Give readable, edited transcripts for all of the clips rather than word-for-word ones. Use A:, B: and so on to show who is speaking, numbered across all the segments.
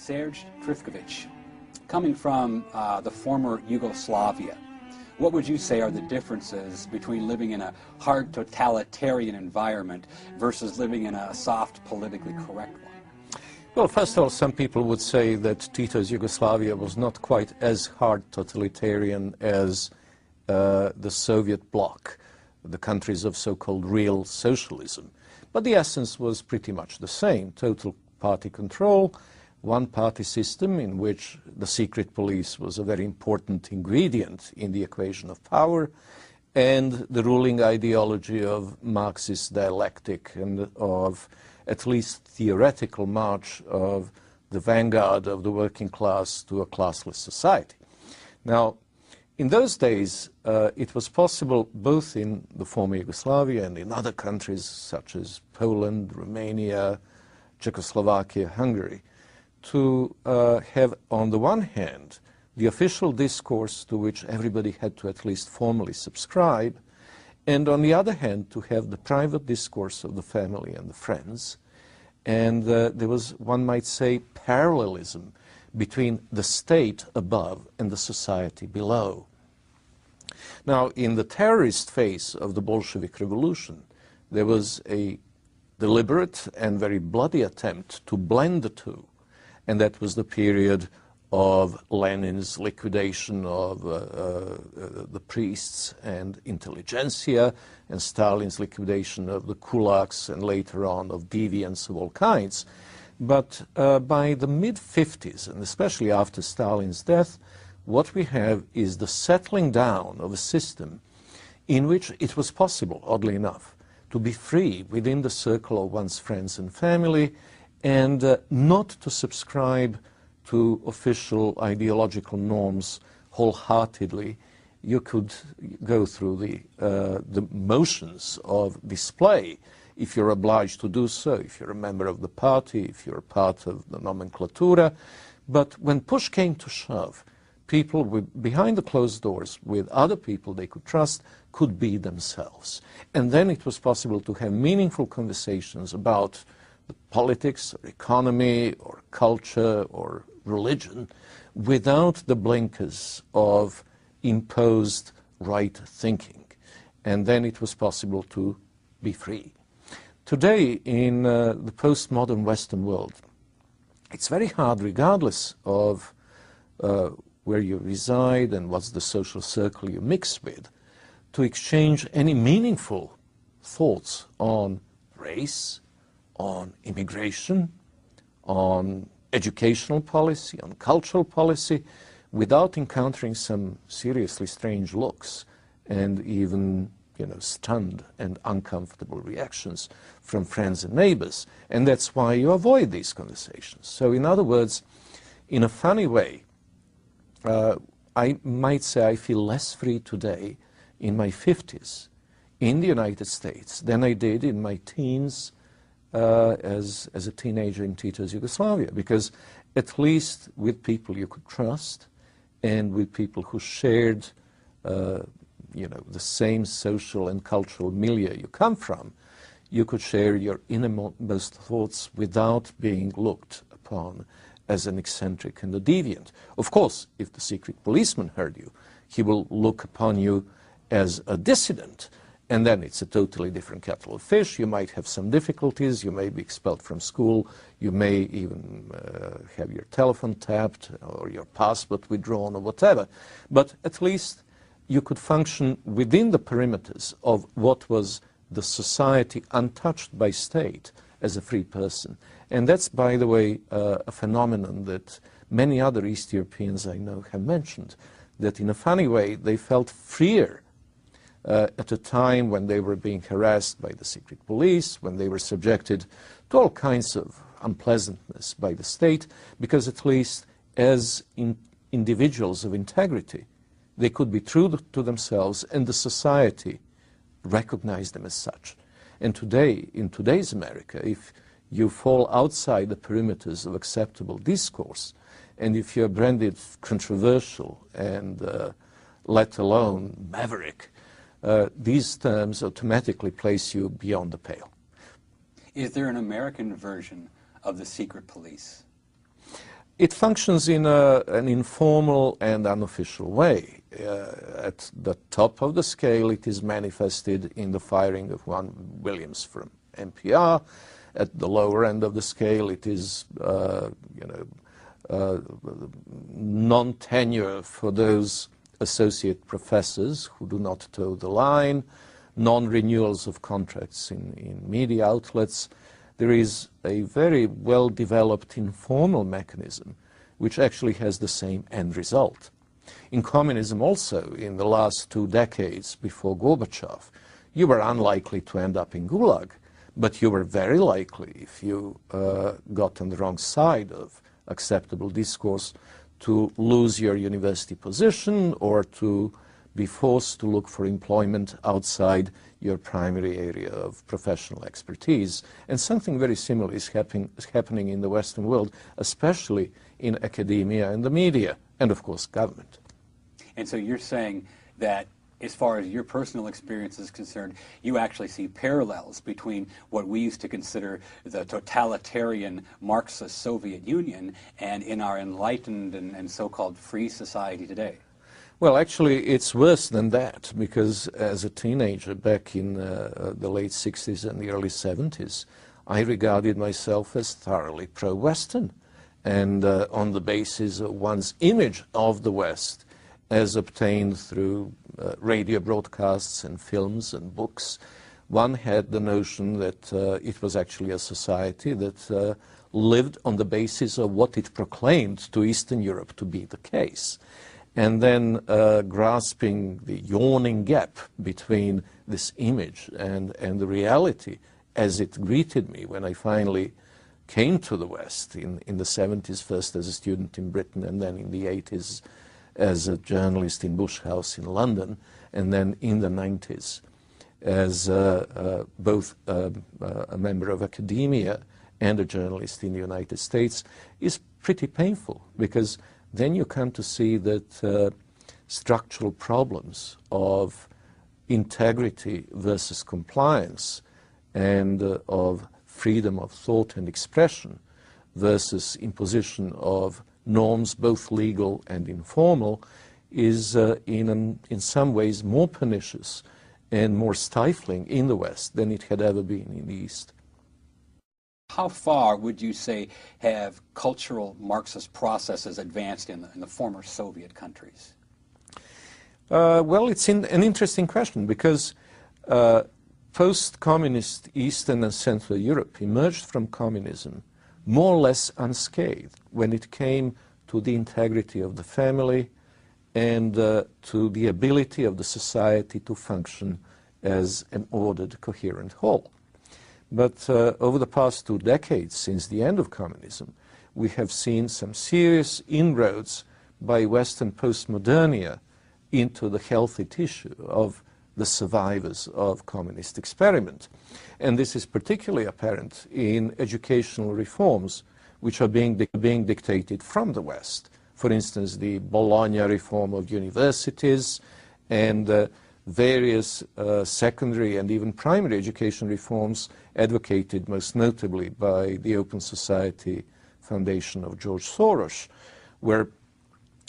A: Serge Trifkovic, coming from the former Yugoslavia, what would you say are the differences between living in a hard totalitarian environment versus living in a soft, politically correct one?
B: Well, first of all, some people would say that Tito's Yugoslavia was not quite as hard totalitarian as the Soviet bloc, the countries of so-called real socialism. But the essence was pretty much the same: total party control, one-party system in which the secret police was a very important ingredient in the equation of power, and the ruling ideology of Marxist dialectic and of at least theoretical march of the vanguard of the working class to a classless society. Now, in those days, it was possible both in the former Yugoslavia and in other countries such as Poland, Romania, Czechoslovakia, Hungary, to have, on the one hand, the official discourse to which everybody had to at least formally subscribe, and on the other hand, to have the private discourse of the family and the friends. And there was, one might say, parallelism between the state above and the society below. Now, in the terrorist phase of the Bolshevik Revolution, there was a deliberate and very bloody attempt to blend the two. And that was the period of Lenin's liquidation of the priests and intelligentsia, and Stalin's liquidation of the kulaks, and later on of deviants of all kinds. But by the mid-50s, and especially after Stalin's death, what we have is the settling down of a system in which it was possible, oddly enough, to be free within the circle of one's friends and family, and not to subscribe to official ideological norms wholeheartedly. You could go through the motions of display if you're obliged to do so, if you're a member of the party, if you're a part of the nomenclatura. But when push came to shove, people behind the closed doors with other people they could trust could be themselves. And then it was possible to have meaningful conversations about politics or economy or culture or religion without the blinkers of imposed right thinking. And then it was possible to be free. Today, in the postmodern Western world, it's very hard, regardless of where you reside and what's the social circle you mix with, to exchange any meaningful thoughts on race, on immigration, on educational policy, on cultural policy, without encountering some seriously strange looks and even, stunned and uncomfortable reactions from friends and neighbors. And that's why you avoid these conversations. So in other words, in a funny way, I might say I feel less free today in my 50s in the United States than I did in my teens as a teenager in Tito's Yugoslavia, because at least with people you could trust and with people who shared the same social and cultural milieu you come from, you could share your innermost thoughts without being looked upon as an eccentric and a deviant. Of course, if the secret policeman heard you, he will look upon you as a dissident, and then it's a totally different kettle of fish. You might have some difficulties, you may be expelled from school, you may even have your telephone tapped or your passport withdrawn or whatever. But at least you could function within the perimeters of what was the society untouched by state as a free person. And that's, by the way, a phenomenon that many other East Europeans I know have mentioned, that in a funny way they felt freer at a time when they were being harassed by the secret police, when they were subjected to all kinds of unpleasantness by the state, because at least as individuals of integrity, they could be true to themselves, and the society recognized them as such. And today, in today's America, if you fall outside the perimeters of acceptable discourse, and if you're branded controversial and let alone maverick, these terms automatically place you beyond the pale.
A: Is there an American version of the secret police?
B: It functions in an informal and unofficial way. At the top of the scale, it is manifested in the firing of Juan Williams from NPR. At the lower end of the scale, it is non-tenure for those associate professors who do not toe the line, non-renewals of contracts in media outlets. There is a very well-developed informal mechanism which actually has the same end result. In communism also, in the last 2 decades before Gorbachev, you were unlikely to end up in Gulag, but you were very likely, if you got on the wrong side of acceptable discourse, to lose your university position or to be forced to look for employment outside your primary area of professional expertise. And something very similar is happening in the Western world, especially in academia and the media, and of course government.
A: And so you're saying that as far as your personal experience is concerned, you actually see parallels between what we used to consider the totalitarian Marxist Soviet Union and in our enlightened and so-called free society today.
B: Well, actually, it's worse than that, because as a teenager back in the late 60s and the early 70s, I regarded myself as thoroughly pro-Western, and on the basis of one's image of the West as obtained through radio broadcasts and films and books, one had the notion that it was actually a society that lived on the basis of what it proclaimed to Eastern Europe to be the case. And then grasping the yawning gap between this image and the reality as it greeted me when I finally came to the West in the 70s, first as a student in Britain and then in the 80s as a journalist in Bush House in London, and then in the 90s as both a member of academia and a journalist in the United States, is pretty painful, because then you come to see that structural problems of integrity versus compliance and of freedom of thought and expression versus imposition of norms, both legal and informal, is in some ways more pernicious and more stifling in the West than it had ever been in the East.
A: How far would you say have cultural Marxist processes advanced in the former Soviet countries?
B: Well, it's an interesting question, because post-communist Eastern and Central Europe emerged from communism more or less unscathed when it came to the integrity of the family and to the ability of the society to function as an ordered, coherent whole. But over the past 2 decades, since the end of communism, we have seen some serious inroads by Western postmodernia into the healthy tissue of the survivors of communist experiment. And this is particularly apparent in educational reforms which are being dictated from the West. For instance, the Bologna reform of universities and various secondary and even primary education reforms advocated most notably by the Open Society Foundation of George Soros, where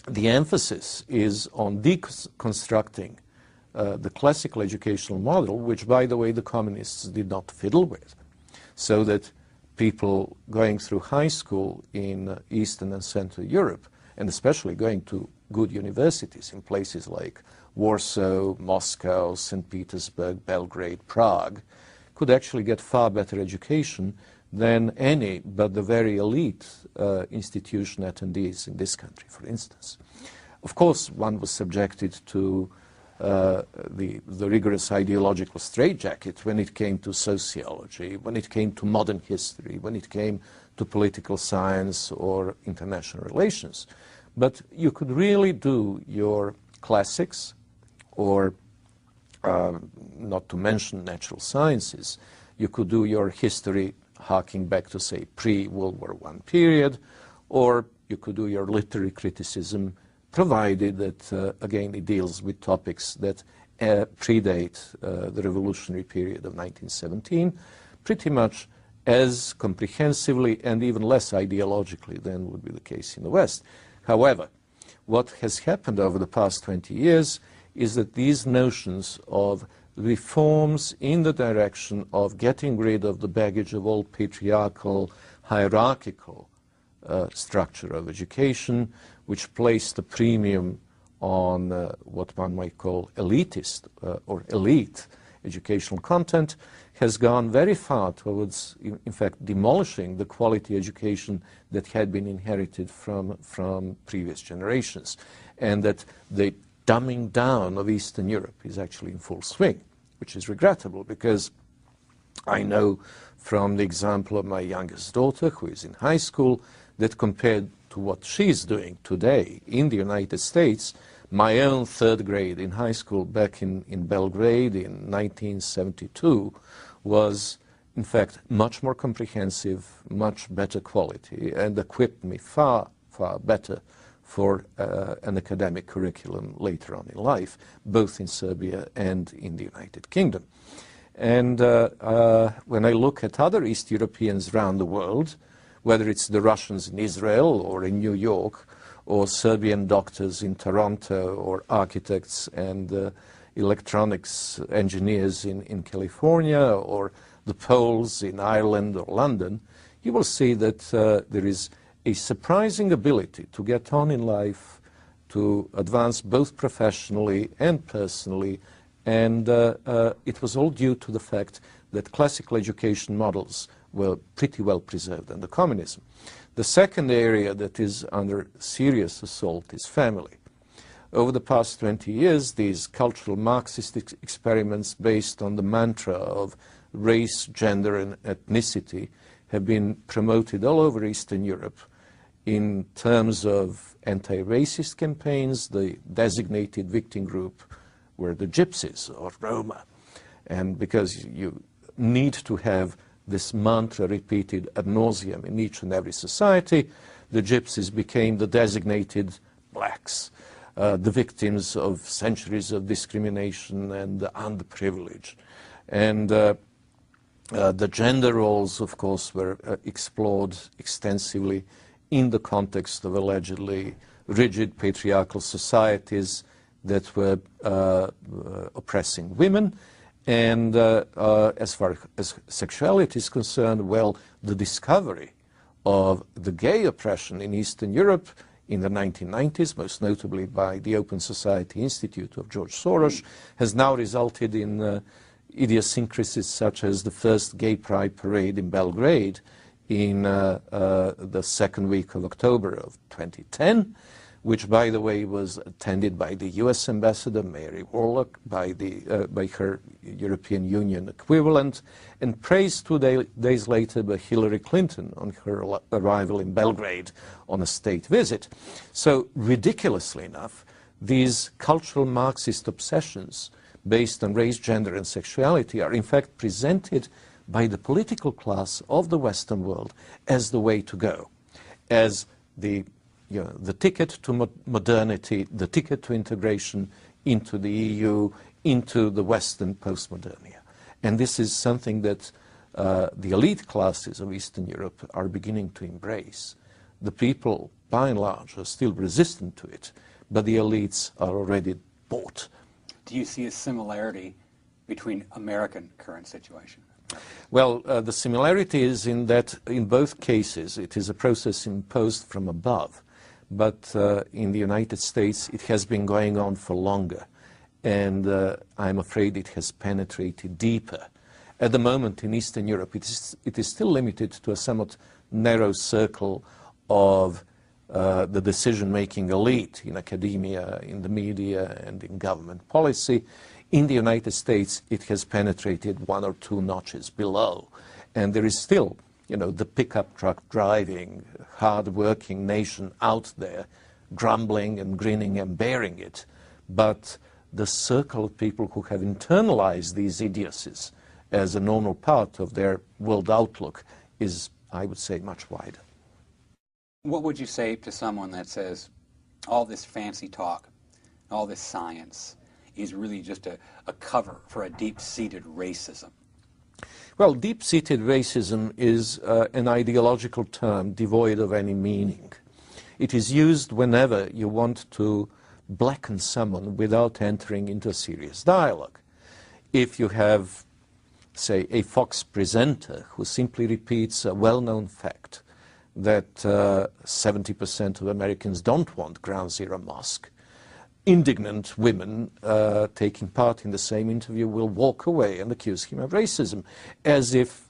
B: the emphasis is on deconstructing the classical educational model, which, by the way, the communists did not fiddle with, so that people going through high school in Eastern and Central Europe, and especially going to good universities in places like Warsaw, Moscow, St. Petersburg, Belgrade, Prague, could actually get far better education than any but the very elite institution attendees in this country, for instance. Of course, one was subjected to the rigorous ideological straitjacket when it came to sociology, when it came to modern history, when it came to political science or international relations. But you could really do your classics, or not to mention natural sciences, you could do your history harking back to, say, pre-World War I period, or you could do your literary criticism, provided that, again, it deals with topics that predate the revolutionary period of 1917, pretty much as comprehensively and even less ideologically than would be the case in the West. However, what has happened over the past 20 years is that these notions of reforms in the direction of getting rid of the baggage of old patriarchal, hierarchical structure of education, which placed a premium on what one might call elitist or elite educational content, has gone very far towards, in fact, demolishing the quality education that had been inherited from previous generations, and that the dumbing down of Eastern Europe is actually in full swing, which is regrettable, because I know from the example of my youngest daughter, who is in high school, that compared to what she's doing today in the United States, my own third grade in high school back in Belgrade in 1972 was, in fact, much more comprehensive, much better quality, and equipped me far, far better for an academic curriculum later on in life, both in Serbia and in the United Kingdom. And when I look at other East Europeans around the world, whether it's the Russians in Israel or in New York, or Serbian doctors in Toronto, or architects and electronics engineers in California, or the Poles in Ireland or London, you will see that there is a surprising ability to get on in life, to advance both professionally and personally, and it was all due to the fact that classical education models were pretty well preserved under communism. The second area that is under serious assault is family. Over the past 20 years, these cultural Marxist experiments based on the mantra of race, gender, and ethnicity have been promoted all over Eastern Europe in terms of anti-racist campaigns. The designated victim group were the Gypsies or Roma. And because you need to have this mantra repeated ad nauseum in each and every society, the Gypsies became the designated blacks, the victims of centuries of discrimination and the underprivileged. And the gender roles, of course, were explored extensively in the context of allegedly rigid patriarchal societies that were oppressing women. And as far as sexuality is concerned, well, the discovery of the gay oppression in Eastern Europe in the 1990s, most notably by the Open Society Institute of George Soros, has now resulted in idiosyncrasies such as the first gay pride parade in Belgrade in the second week of October of 2010, which, by the way, was attended by the U.S. Ambassador Mary Warlock, by her European Union equivalent, and praised 2 days later by Hillary Clinton on her arrival in Belgrade on a state visit. So, ridiculously enough, these cultural Marxist obsessions based on race, gender, and sexuality are in fact presented by the political class of the Western world as the way to go, as the ticket to modernity, the ticket to integration into the EU, into the Western postmodernia. And this is something that the elite classes of Eastern Europe are beginning to embrace. The people, by and large, are still resistant to it, but the elites are already bought.
A: Do you see a similarity between American current situation?
B: Well, the similarity is in that in both cases it is a process imposed from above. But in the United States, it has been going on for longer, and I'm afraid it has penetrated deeper. At the moment in Eastern Europe, it is still limited to a somewhat narrow circle of the decision-making elite in academia, in the media, and in government policy. In the United States, it has penetrated 1 or 2 notches below, and there is still the pickup truck driving, hard-working nation out there, grumbling and grinning and bearing it. But the circle of people who have internalized these idiocies as a normal part of their world outlook is, I would say, much wider.
A: What would you say to someone that says all this fancy talk, all this science is really just a cover for a deep-seated racism?
B: Well, deep-seated racism is an ideological term devoid of any meaning. It is used whenever you want to blacken someone without entering into a serious dialogue. If you have, say, a Fox presenter who simply repeats a well-known fact that 70% of Americans don't want Ground Zero mosque, indignant women taking part in the same interview will walk away and accuse him of racism, as if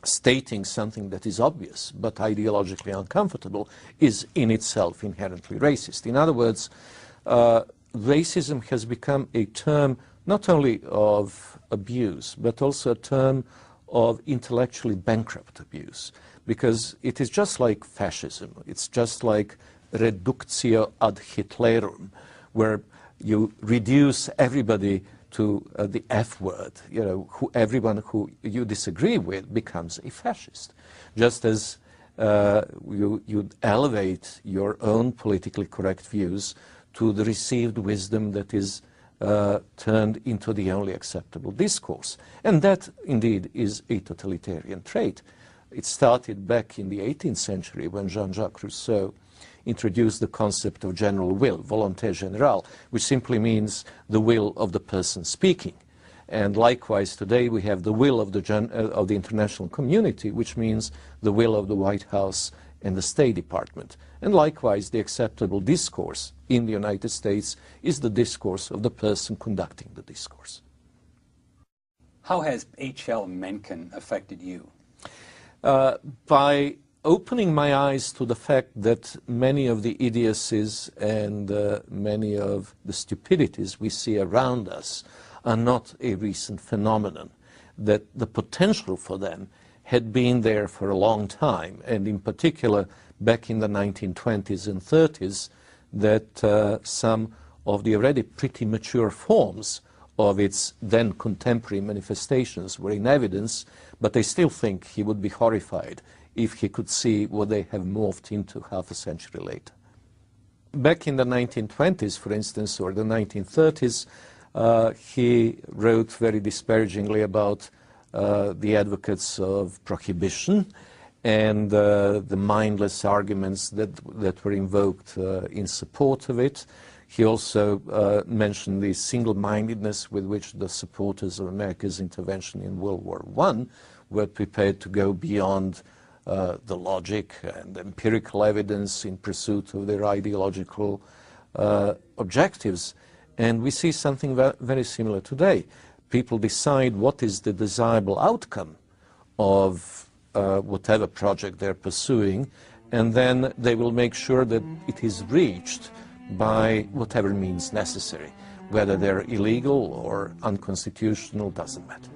B: stating something that is obvious but ideologically uncomfortable is in itself inherently racist. In other words, racism has become a term not only of abuse, but also a term of intellectually bankrupt abuse, because it is just like fascism. It's just like reductio ad Hitlerum, where you reduce everybody to the F word. You know, everyone who you disagree with becomes a fascist. Just as you elevate your own politically correct views to the received wisdom that is turned into the only acceptable discourse. And that, indeed, is a totalitarian trait. It started back in the 18th century when Jean-Jacques Rousseau introduced the concept of general will, volonté générale, which simply means the will of the person speaking. And likewise, today we have the will of the international community, which means the will of the White House and the State Department. And likewise, the acceptable discourse in the United States is the discourse of the person conducting the discourse.
A: How has H.L. Mencken affected you?
B: By opening my eyes to the fact that many of the idiocies and many of the stupidities we see around us are not a recent phenomenon, that the potential for them had been there for a long time, and in particular back in the 1920s and 30s, that some of the already pretty mature forms of its then contemporary manifestations were in evidence, but I still think he would be horrified if he could see what they have morphed into half a century later. Back in the 1920s, for instance, or the 1930s, he wrote very disparagingly about the advocates of prohibition and the mindless arguments that were invoked in support of it. He also mentioned the single-mindedness with which the supporters of America's intervention in World War I were prepared to go beyond the logic and empirical evidence in pursuit of their ideological objectives. And we see something very similar today. People decide what is the desirable outcome of whatever project they're pursuing, and then they will make sure that it is reached by whatever means necessary. Whether they're illegal or unconstitutional doesn't matter.